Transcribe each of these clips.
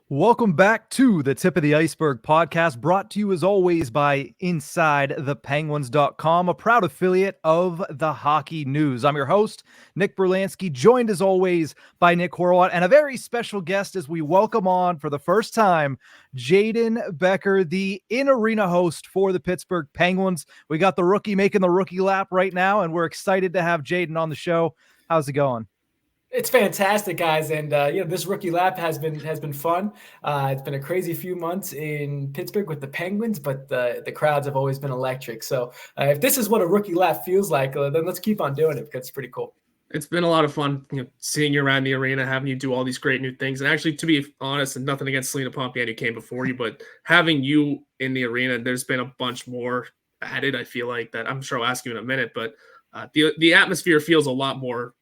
Welcome back to the Tip of the Iceberg podcast, brought to you as always by InsideThePenguins.com, a proud affiliate of the Hockey News. I'm your host, Nick Brlansky, joined as always by Nick Horwat, and a very special guest as we welcome on for the first time, Jayden Becker, the in-arena host for the Pittsburgh Penguins. We got the rookie making the rookie lap right now, and we're excited to have Jayden on the show. How's it going? It's fantastic, guys, and this rookie lap has been fun. It's been a crazy few months in Pittsburgh with the Penguins, but the crowds have always been electric. So if this is what a rookie lap feels like, then let's keep on doing it because it's pretty cool. It's been a lot of fun, seeing you around the arena, having you do all these great new things. And actually, to be honest, and nothing against Selena Pompiani who came before you, but having you in the arena, there's been a bunch more added. I feel like that. I'm sure I'll ask you in a minute, but the atmosphere feels a lot more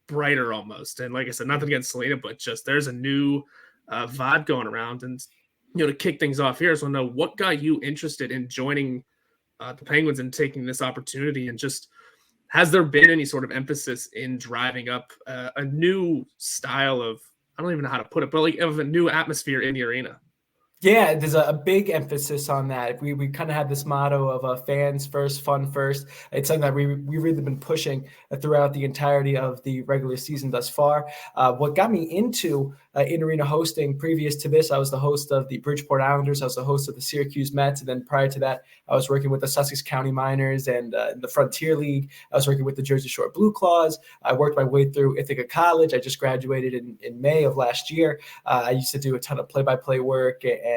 brighter almost. And like I said, nothing against Selena, but just there's a new vibe going around. And to kick things off here, I just want to know what got you interested in joining the Penguins and taking this opportunity, and just has there been any sort of emphasis in driving up a new style of, I don't even know how to put it, but like of a new atmosphere in the arena? Yeah, there's a big emphasis on that. We kind of have this motto of fans first, fun first. It's something that we've really been pushing throughout the entirety of the regular season thus far. What got me into in-arena hosting, previous to this, I was the host of the Bridgeport Islanders. I was the host of the Syracuse Mets. And then prior to that, I was working with the Sussex County Miners and the Frontier League. I was working with the Jersey Shore Blue Claws. I worked my way through Ithaca College. I just graduated in May of last year. I used to do a ton of play-by-play work and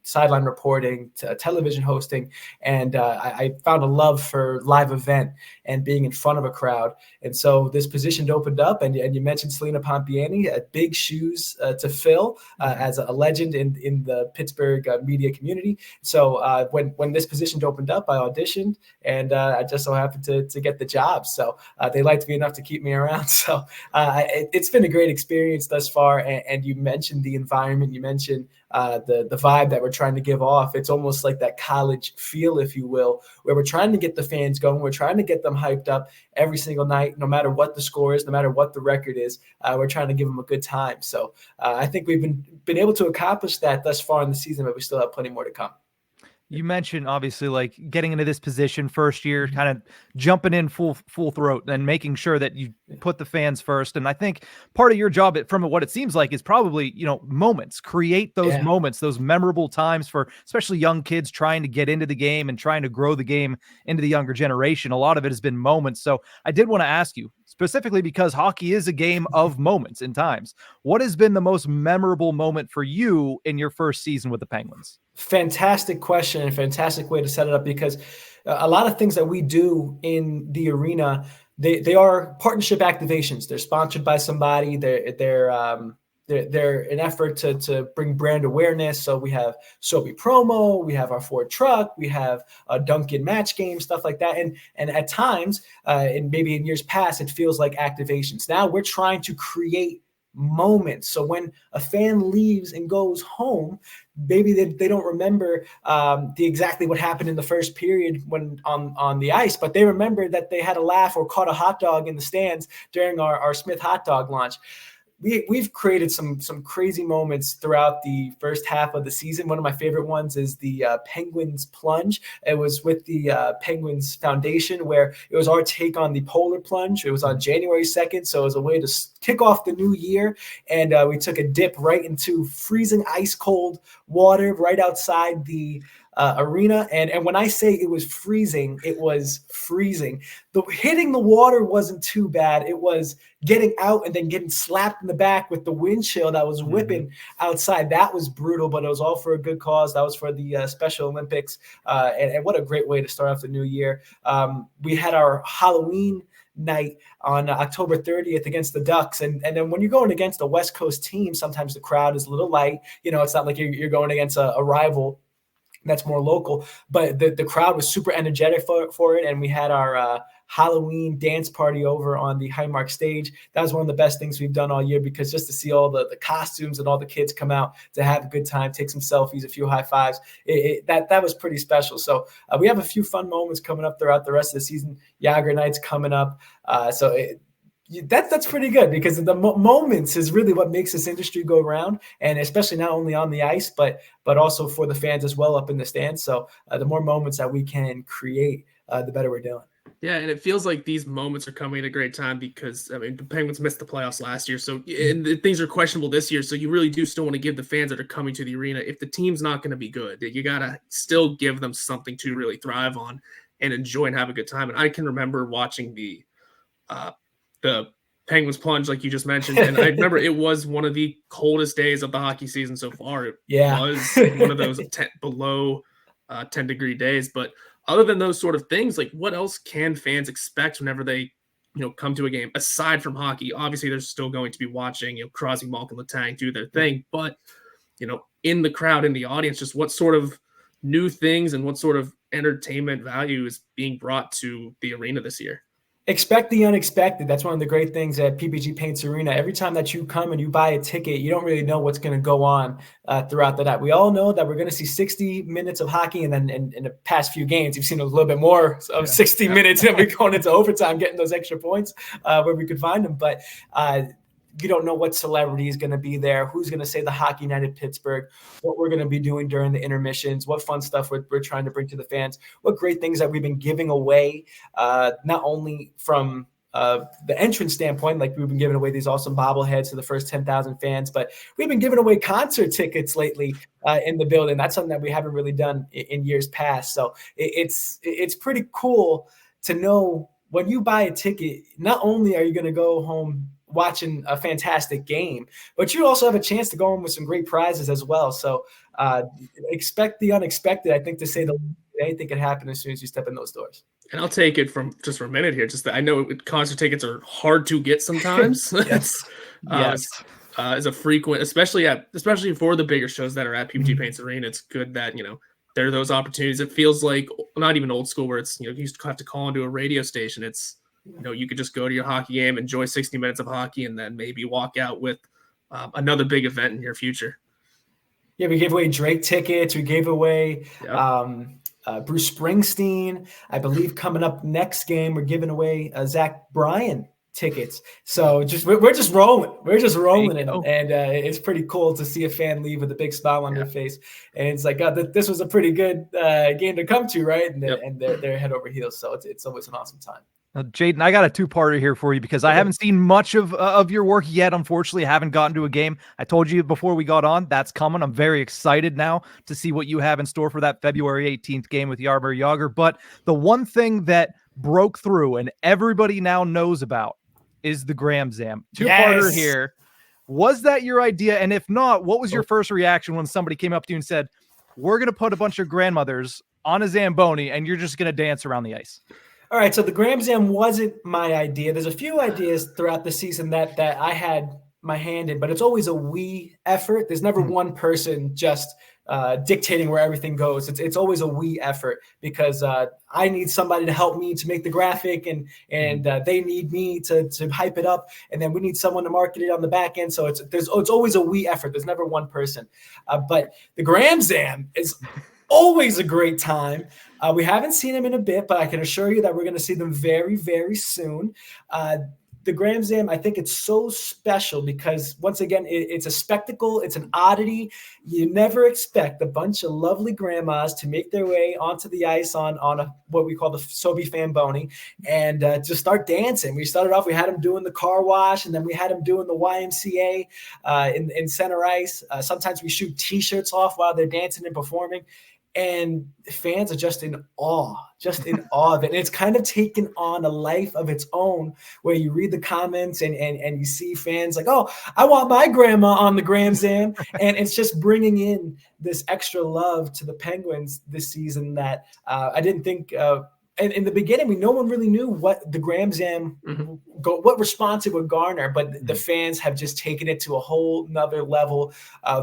sideline reporting, television hosting, and I found a love for live event and being in front of a crowd. And so this position opened up, and you mentioned Selena Pompiani, big shoes to fill as a legend in the Pittsburgh media community. So when this position opened up, I auditioned, and I just so happened to get the job. So they liked me enough to keep me around. So it's been a great experience thus far. And you mentioned the environment, you mentioned the vibe that we're trying to give off. It's almost like that college feel, if you will, where we're trying to get the fans going. We're trying to get them hyped up every single night, no matter what the score is, no matter what the record is. We're trying to give them a good time. So I think we've been able to accomplish that thus far in the season, but we still have plenty more to come. You mentioned obviously like getting into this position first year, kind of jumping in full throat and making sure that you put the fans first. And I think part of your job, from what it seems like, is probably, moments, create those moments, those memorable times for especially young kids trying to get into the game and trying to grow the game into the younger generation. A lot of it has been moments. So I did want to ask you, specifically because hockey is a game of moments and times, what has been the most memorable moment for you in your first season with the Penguins? Fantastic question and fantastic way to set it up, because a lot of things that we do in the arena, they are partnership activations. They're sponsored by somebody. They're an effort to bring brand awareness. So we have Soapy promo, we have our Ford truck, we have a Dunkin' match game, stuff like that. And at times, and maybe in years past, it feels like activations. Now we're trying to create moments. So when a fan leaves and goes home, maybe they don't remember exactly what happened in the first period when on the ice, but they remember that they had a laugh or caught a hot dog in the stands during our Smith hot dog launch. We've created some crazy moments throughout the first half of the season. One of my favorite ones is the Penguins plunge. It was with the Penguins Foundation, where it was our take on the polar plunge. It was on January 2nd, so it was a way to kick off the new year. And we took a dip right into freezing ice cold water right outside the arena. And when I say it was freezing, it was freezing. Hitting the water wasn't too bad. It was getting out and then getting slapped in the back with the wind chill that was whipping outside. That was brutal, but it was all for a good cause. That was for the Special Olympics. And what a great way to start off the new year. We had our Halloween night on October 30th against the Ducks. And then when you're going against a West Coast team, sometimes the crowd is a little light. It's not like you're going against a rival that's more local, but the crowd was super energetic for it. And we had our Halloween dance party over on the Highmark stage. That was one of the best things we've done all year, because just to see all the costumes and all the kids come out to have a good time, take some selfies, a few high fives, that was pretty special. So we have a few fun moments coming up throughout the rest of the season. Yager night's coming up. That's pretty good, because the moments is really what makes this industry go round, and especially not only on the ice, but also for the fans as well up in the stands. So the more moments that we can create, the better we're doing. Yeah, and it feels like these moments are coming at a great time because, I mean, the Penguins missed the playoffs last year, so and things are questionable this year, so you really do still want to give the fans that are coming to the arena, if the team's not going to be good, you got to still give them something to really thrive on and enjoy and have a good time. And I can remember watching the Penguins plunge, like you just mentioned, and I remember it was one of the coldest days of the hockey season so far. It was one of those below 10-degree days. But other than those sort of things, like, what else can fans expect whenever they, come to a game aside from hockey? Obviously, they're still going to be watching, Crosby, Malkin, Letang do their thing, but in the crowd, in the audience, just what sort of new things and what sort of entertainment value is being brought to the arena this year? Expect the unexpected. That's one of the great things at PPG Paints Arena. Every time that you come and you buy a ticket, you don't really know what's going to go on throughout the night. We all know that we're going to see 60 minutes of hockey, and then in the past few games, you've seen a little bit more of 60 minutes, and we're going into overtime, getting those extra points where we could find them. But you don't know what celebrity is going to be there, who's going to say the Hockey Night at Pittsburgh, what we're going to be doing during the intermissions, what fun stuff we're trying to bring to the fans, what great things that we've been giving away, not only from the entrance standpoint, like we've been giving away these awesome bobbleheads to the first 10,000 fans, but we've been giving away concert tickets lately in the building. That's something that we haven't really done in years past. So it's pretty cool to know when you buy a ticket, not only are you going to go home watching a fantastic game, but you also have a chance to go home with some great prizes as well. So expect the unexpected. I think, to say the least, anything can happen as soon as you step in those doors. And I'll take it from just for a minute here. Just that I know concert tickets are hard to get sometimes. Yes. As a frequent, especially for the bigger shows that are at PPG Paints Arena, it's good that there are those opportunities. It feels like not even old school where it's you used to have to call into a radio station. It's you could just go to your hockey game, enjoy 60 minutes of hockey, and then maybe walk out with another big event in your future. Yeah, we gave away Drake tickets. We gave away Bruce Springsteen. I believe coming up next game, we're giving away Zach Bryan tickets. So we're just rolling. We're just rolling it, and it's pretty cool to see a fan leave with a big smile on their face. And it's like, God, this was a pretty good game to come to, right? And they're head over heels. So it's always an awesome time. Now, Jayden, I got a two-parter here for you because I haven't seen much of your work yet. Unfortunately, I haven't gotten to a game. I told you before we got on, that's coming. I'm very excited now to see what you have in store for that February 18th game with Ice-Burgh Yager. But the one thing that broke through and everybody now knows about is the Gram Zam. Two-parter here. Was that your idea? And if not, what was your first reaction when somebody came up to you and said, we're going to put a bunch of grandmothers on a Zamboni and you're just going to dance around the ice? All right, so the Gram Zam wasn't my idea. There's a few ideas throughout the season that I had my hand in, but it's always a we effort. There's never one person just dictating where everything goes. It's always a we effort because I need somebody to help me to make the graphic, and they need me to hype it up, and then we need someone to market it on the back end. So it's always a we effort. There's never one person. But the Gram Zam is always a great time. We haven't seen them in a bit, but I can assure you that we're going to see them very, very soon. The Gram Zam, I think it's so special because, once again, it's a spectacle. It's an oddity. You never expect a bunch of lovely grandmas to make their way onto the ice on what we call the Sobe Famboni and just start dancing. We started off, we had them doing the car wash, and then we had them doing the YMCA in center ice. Sometimes we shoot T-shirts off while they're dancing and performing. And fans are just in awe of it. And it's kind of taken on a life of its own where you read the comments and you see fans like, oh, I want my grandma on the Gram Zam. And it's just bringing in this extra love to the Penguins this season that I didn't think and in the beginning, no one really knew what the Gram Zam, what response it would garner, but the fans have just taken it to a whole nother level.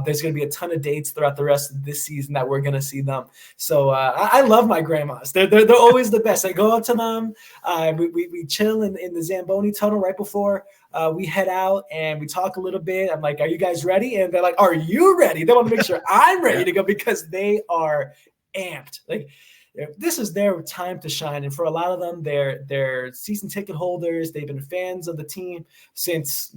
There's going to be a ton of dates throughout the rest of this season that we're going to see them. So I love my grandmas. They're always the best. I go up to them. We chill in the Zamboni tunnel right before we head out, and we talk a little bit. I'm like, are you guys ready? And they're like, are you ready? They want to make sure I'm ready to go because they are amped. Like, this is their time to shine. And for a lot of them, they're season ticket holders. They've been fans of the team since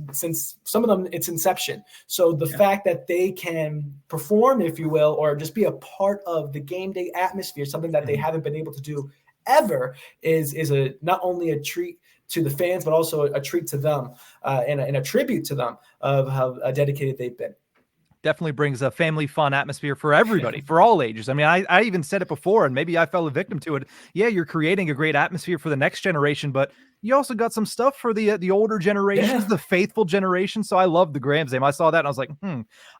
some of them its inception. So the fact that they can perform, if you will, or just be a part of the game day atmosphere, something that they haven't been able to do ever, is not only a treat to the fans, but also a treat to them and a tribute to them of how dedicated they've been. Definitely brings a family fun atmosphere for everybody, for all ages. I mean, I even said it before, and maybe I fell a victim to it. Yeah, you're creating a great atmosphere for the next generation, but you also got some stuff for the older generations, the faithful generation. So I love the Gram Zam. I saw that and I was like,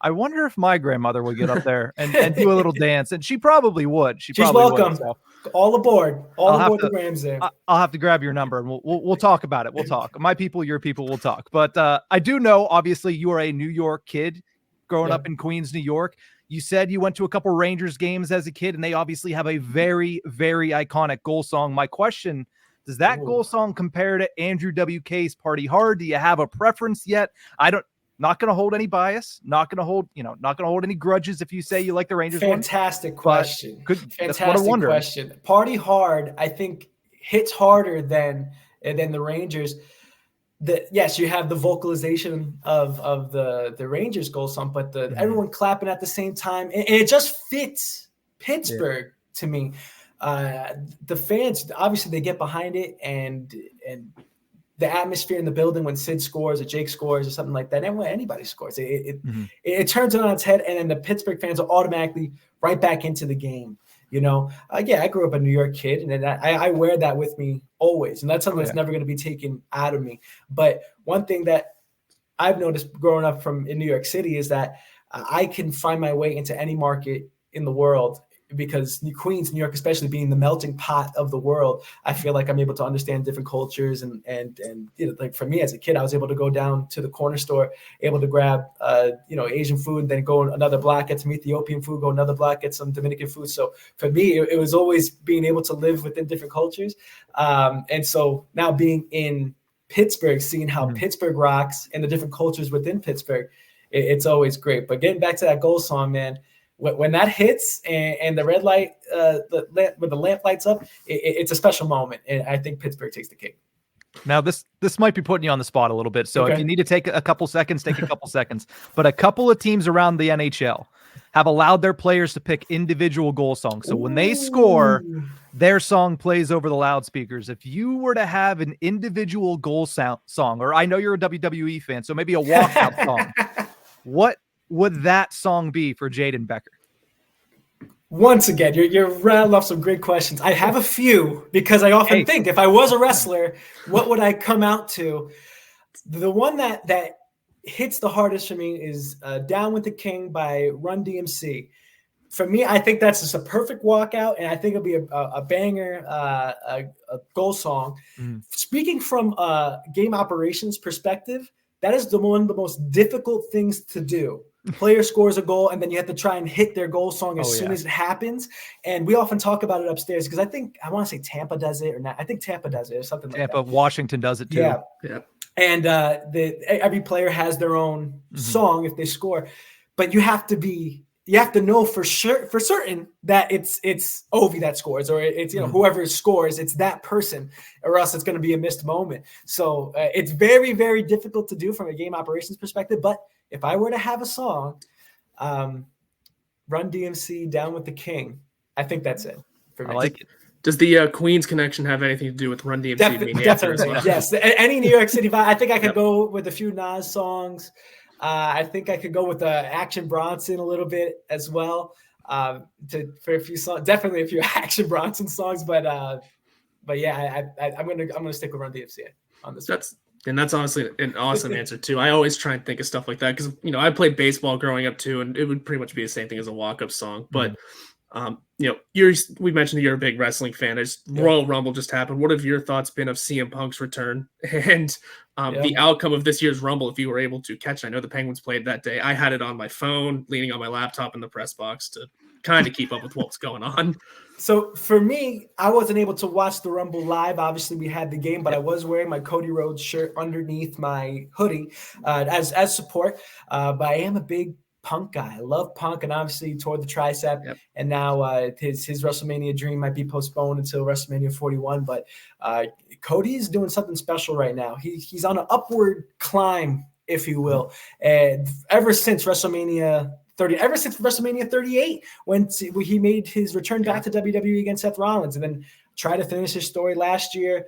I wonder if my grandmother would get up there and do a little dance. And she probably would. She's probably welcome. Would, so. All aboard the Gram Zam. I'll have to grab your number and we'll talk about it. We'll talk. My people, your people, we'll talk. But I do know, obviously, you are a New York kid growing up in Queens, New York. You said you went to a couple Rangers games as a kid, and they obviously have a very, very iconic goal song. My question, does that goal song compare to Andrew WK's Party Hard? Do you have a preference yet? Not going to hold any bias, not going to hold any grudges if you say you like the Rangers. Fantastic question. Fantastic question. Party Hard, I think, hits harder than the Rangers. Yes, you have the vocalization of the Rangers goal song, but everyone clapping at the same time, and it just fits Pittsburgh to me. The fans, obviously, they get behind it, and the atmosphere in the building when Sid scores or Jake scores or something like that, and when anybody scores, it turns it on its head, and then the Pittsburgh fans are automatically right back into the game. I grew up a New York kid, and I wear that with me always, and that's something that's never going to be taken out of me. But one thing that I've noticed growing up in New York City is that I can find my way into any market in the world, because Queens, New York, especially being the melting pot of the world, I feel like I'm able to understand different cultures. And like for me as a kid, I was able to go down to the corner store, able to grab, Asian food, then go another block, get some Ethiopian food, go another block, get some Dominican food. So for me, it was always being able to live within different cultures. And so now being in Pittsburgh, seeing how Pittsburgh rocks and the different cultures within Pittsburgh, it's always great. But getting back to that goal song, man, when that hits and the red light, when the lamp lights up, it's a special moment, and I think Pittsburgh takes the cake. Now, this might be putting you on the spot a little bit, so if you need to take a couple seconds, take a couple seconds. But a couple of teams around the NHL have allowed their players to pick individual goal songs. So when they score, their song plays over the loudspeakers. If you were to have an individual goal song, or I know you're a WWE fan, so maybe a walkout song, what would that song be for Jayden Becker? Once again, you're rattling off some great questions. I have a few, because I often think, if I was a wrestler, what would I come out to? The one that hits the hardest for me is Down with the King by Run DMC. For me, I think that's just a perfect walkout, and I think it'll be a banger, a goal song. Speaking from a game operations perspective, that is one of the most difficult things to do. Player scores a goal, and then you have to try and hit their goal song as soon as it happens. And we often talk about it upstairs, because I want to say Tampa does it, or not. I think Tampa does it, or something like that. Tampa, Washington does it too. Yeah. And every player has their own song if they score, but you have to know for certain that it's Ovi that scores, or it's whoever scores, it's that person, or else it's going to be a missed moment. So it's very, very difficult to do from a game operations perspective. But if I were to have a song, Run DMC, Down with the King, I think that's it for me. I like it. Does the Queens connection have anything to do with Run DMC? Definitely, yes. Any New York City vibe. I think I could go with a few Nas songs. I think I could go with Action Bronson a little bit as well. For a few songs, definitely a few Action Bronson songs. But yeah, I'm gonna stick with Run DMC on this. That's honestly an awesome answer too. I always try and think of stuff like that, because I played baseball growing up too, and it would pretty much be the same thing as a walk-up song. But we mentioned that you're a big wrestling fan. Royal Rumble just happened. What have your thoughts been of CM Punk's return and the outcome of this year's Rumble, if you were able to catch it? I know the Penguins played that day. I had it on my phone, leaning on my laptop in the press box to kind of keep up with what was going on. So for me, I wasn't able to watch the Rumble live. Obviously, we had the game, but I was wearing my Cody Rhodes shirt underneath my hoodie as support. But I am a big Punk guy. I love Punk, and obviously he tore the tricep, and now his WrestleMania dream might be postponed until WrestleMania 41. But Cody is doing something special right now. He's on an upward climb, if you will, and ever since WrestleMania 38, when he made his return back to WWE against Seth Rollins, and then tried to finish his story last year,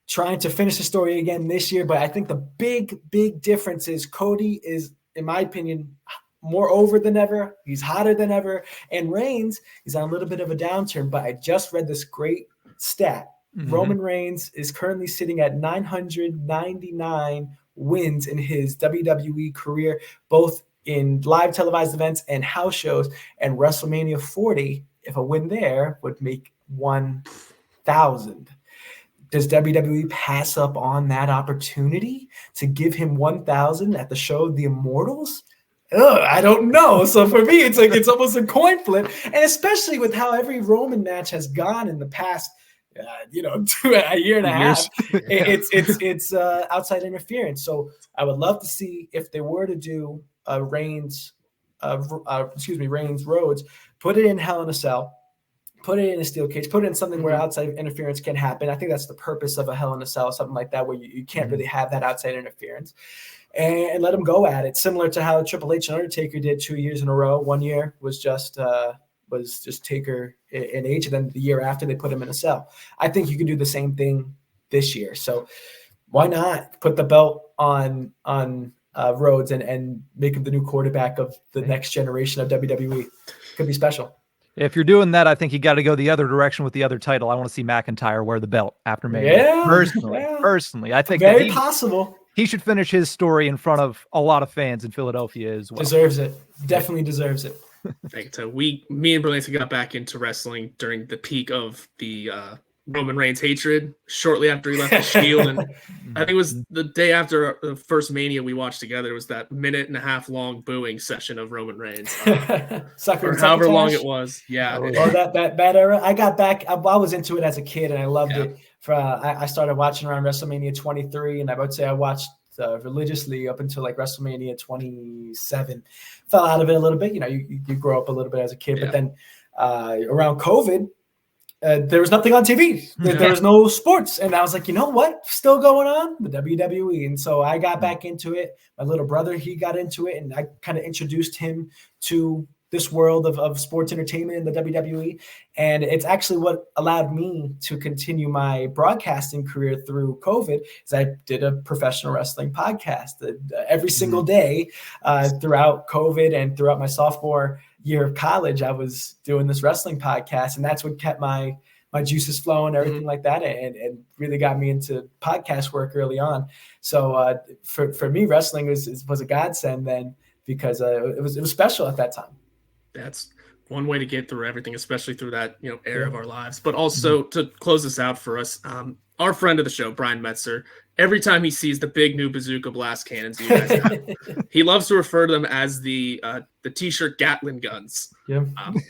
trying to finish the story again this year. But I think the big difference is Cody is, in my opinion, more over than ever. He's hotter than ever. And Reigns, he's on a little bit of a downturn, but I just read this great stat. Roman Reigns is currently sitting at 999 wins in his WWE career, both in live televised events and house shows. And WrestleMania 40, if a win there, would make 1,000. Does WWE pass up on that opportunity to give him 1,000 at the show of the Immortals? I don't know. So for me, it's like it's almost a coin flip, and especially with how every Roman match has gone in the past, a year and a half. It's outside interference. So I would love to see if they were to do Reigns Rhodes, put it in Hell in a Cell. Put it in a steel cage, put it in something where outside interference can happen. I think that's the purpose of a Hell in a Cell, something like that, where you can't really have that outside interference, and let them go at it. Similar to how Triple H and Undertaker did 2 years in a row. 1 year was just Taker and H, and then the year after they put him in a cell. I think you can do the same thing this year. So why not put the belt on Rhodes and make him the new quarterback of the next generation of WWE? Could be special. If you're doing that, I think you got to go the other direction with the other title. I want to see McIntyre wear the belt after Mania. Yeah, personally, I think very possible. He should finish his story in front of a lot of fans in Philadelphia as well. Deserves it. Definitely deserves it. So me and Brlansky got back into wrestling during the peak of the Roman Reigns hatred shortly after he left the Shield, and I think it was the day after the first Mania we watched together. It was that 1.5-minute long booing session of Roman Reigns, or however long it was. Yeah, that era. I got back. I was into it as a kid, and I loved it. I started watching around WrestleMania 23, and I would say I watched religiously up until like WrestleMania 27. Fell out of it a little bit. You grow up a little bit as a kid, but then around COVID. There was nothing on TV. There was no sports. And I was like, you know what? Still going on? The WWE. And so I got back into it. My little brother, he got into it. And I kind of introduced him to this world of sports entertainment in the WWE. And it's actually what allowed me to continue my broadcasting career through COVID, is I did a professional wrestling podcast every single day throughout COVID and throughout my sophomore year of college. I was doing this wrestling podcast, and that's what kept my juices flowing, everything like that, and really got me into podcast work early on. So for me, wrestling was a godsend then, because it was special at that time. That's one way to get through everything, especially through that era of our lives. But also to close this out for us, our friend of the show, Brian Metzer, every time he sees the big new bazooka blast cannons you guys have, he loves to refer to them as the T-shirt Gatling guns. Yeah.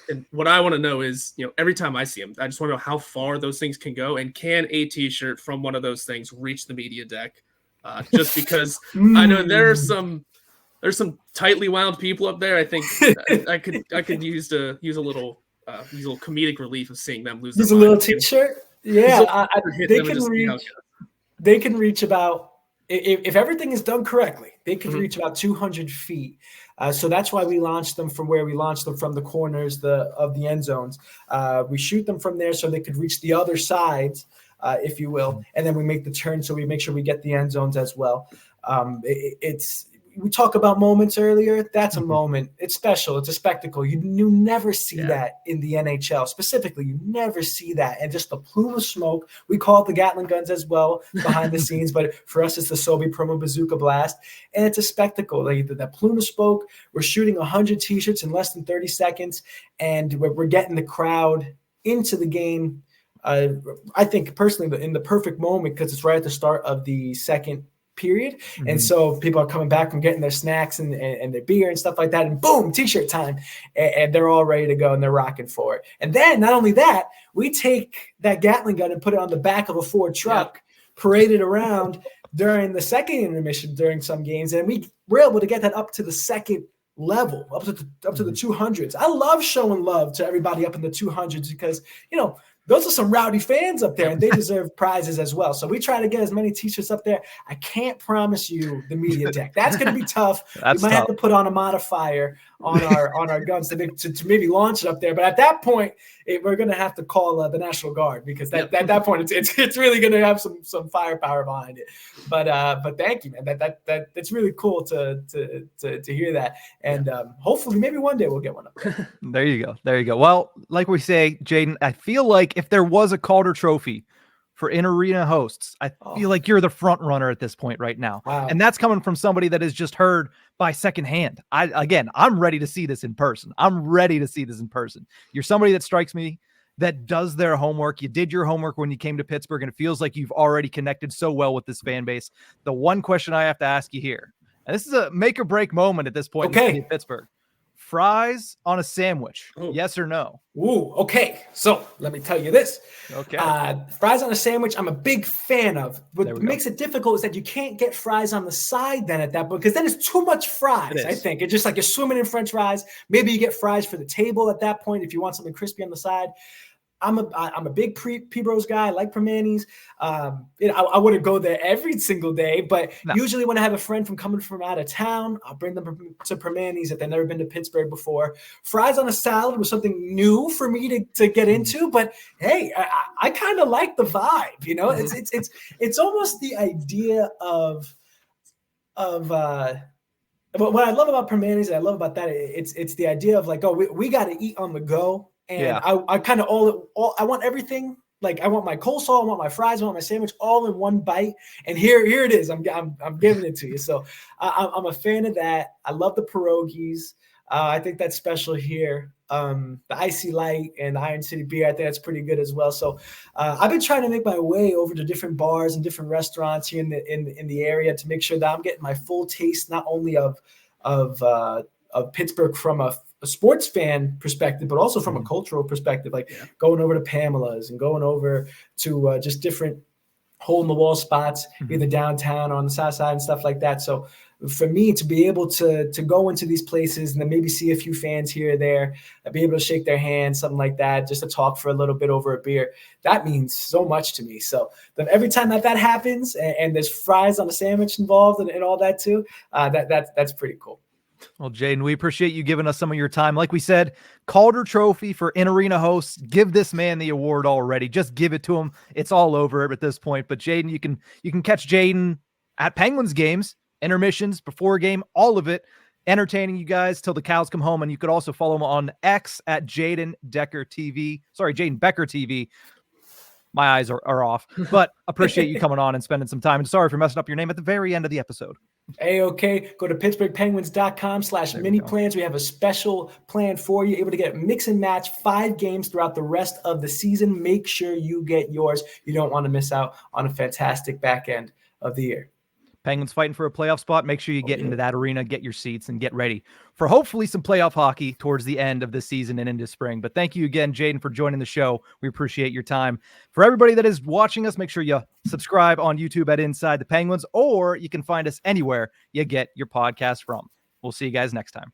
And what I want to know is, every time I see them, I just want to know how far those things can go, and can a T-shirt from one of those things reach the media deck? Just because I know there's some tightly wound people up there. I think I could use a little comedic relief of seeing them lose. Use a little T-shirt. Yeah, they can reach about, if everything is done correctly, they can reach about 200 feet. So that's why we launched them from where we launched them, from the corners of the end zones. We shoot them from there so they could reach the other sides, if you will, and then we make the turn so we make sure we get the end zones as well. We talk about moments earlier. That's a moment. It's special. It's a spectacle. You never see that in the NHL. Specifically, you never see that. And just the plume of smoke. We call it the Gatling guns as well behind the scenes, but for us, it's the Sobe Promo Bazooka Blast. And it's a spectacle. That plume of smoke. We're shooting 100 T-shirts in less than 30 seconds, and we're getting the crowd into the game. I think personally in the perfect moment, because it's right at the start of the second period. And so people are coming back from getting their snacks and their beer and stuff like that, and boom, T-shirt time, and they're all ready to go and they're rocking for it. And then not only that, we take that Gatling gun and put it on the back of a Ford truck, parade it around during the second intermission during some games, and we're able to get that up to the second level, up to the 200s. I love showing love to everybody up in the 200s because, those are some rowdy fans up there, and they deserve prizes as well. So we try to get as many t-shirts up there. I can't promise you the media deck. That's going to be tough. We might have to put on a modifier on our guns to maybe launch it up there. But at that point, we're going to have to call the National Guard because at that point it's really going to have some firepower behind it. But thank you, man. That's really cool to hear that. And hopefully maybe one day we'll get one up there. There you go. Well, like we say, Jayden, I feel like if there was a Calder Trophy for in-arena hosts, I feel like you're the front runner at this point right now. Wow. And that's coming from somebody that has just heard by secondhand. I'm ready to see this in person. You're somebody that strikes me that does their homework. You did your homework when you came to Pittsburgh, and it feels like you've already connected so well with this fan base. The one question I have to ask you here, and this is a make or break moment at this point in the city of Pittsburgh. Fries on a sandwich, yes or no? Ooh, okay. So let me tell you this. Okay. Fries on a sandwich, I'm a big fan of. What makes it difficult is that you can't get fries on the side then at that point, because then it's too much fries, I think. It's just like you're swimming in French fries. Maybe you get fries for the table at that point if you want something crispy on the side. I'm a big P-Bros guy. I like Permanis. I wouldn't go there every single day, but usually when I have a friend coming from out of town, I'll bring them to Permanis if they've never been to Pittsburgh before. Fries on a salad was something new for me to get into, but hey, I kind of like the vibe. It's almost the idea of what I love about Permanis and I love about that, it's the idea of like, we got to eat on the go. And I kind of I want everything. Like I want my coleslaw, I want my fries, I want my sandwich all in one bite. And here it is. I'm giving it to you. So I'm a fan of that. I love the pierogies. I think that's special here. The Icy Light and the Iron City Beer, I think that's pretty good as well. So I've been trying to make my way over to different bars and different restaurants here in the area to make sure that I'm getting my full taste, not only of Pittsburgh from a sports fan perspective, but also from a cultural perspective, like going over to Pamela's and going over to just different hole in the wall spots, either downtown or on the south side and stuff like that. So for me to be able to go into these places and then maybe see a few fans here or there, be able to shake their hands, something like that, just to talk for a little bit over a beer, that means so much to me. So every time that happens and there's fries on a sandwich involved and all that too, that's pretty cool. Well, Jayden, we appreciate you giving us some of your time. Like we said, Calder Trophy for in-arena hosts. Give this man the award already. Just give it to him. It's all over at this point. But Jayden, you can catch Jayden at Penguins games, intermissions, before game, all of it, entertaining you guys till the cows come home. And you could also follow him on X at Jayden Becker TV. Sorry, Jayden Becker TV. My eyes are off, but appreciate you coming on and spending some time. And sorry for messing up your name at the very end of the episode. Okay. Go to PittsburghPenguins.com/mini plans. We have a special plan for you, able to get mix and match 5 games throughout the rest of the season. Make sure you get yours. You don't want to miss out on a fantastic back end of the year. Penguins fighting for a playoff spot. Make sure you get into that arena, get your seats, and get ready for hopefully some playoff hockey towards the end of the season and into spring. But thank you again, Jayden, for joining the show. We appreciate your time. For everybody that is watching us, make sure you subscribe on YouTube at Inside the Penguins, or you can find us anywhere you get your podcast from. We'll see you guys next time.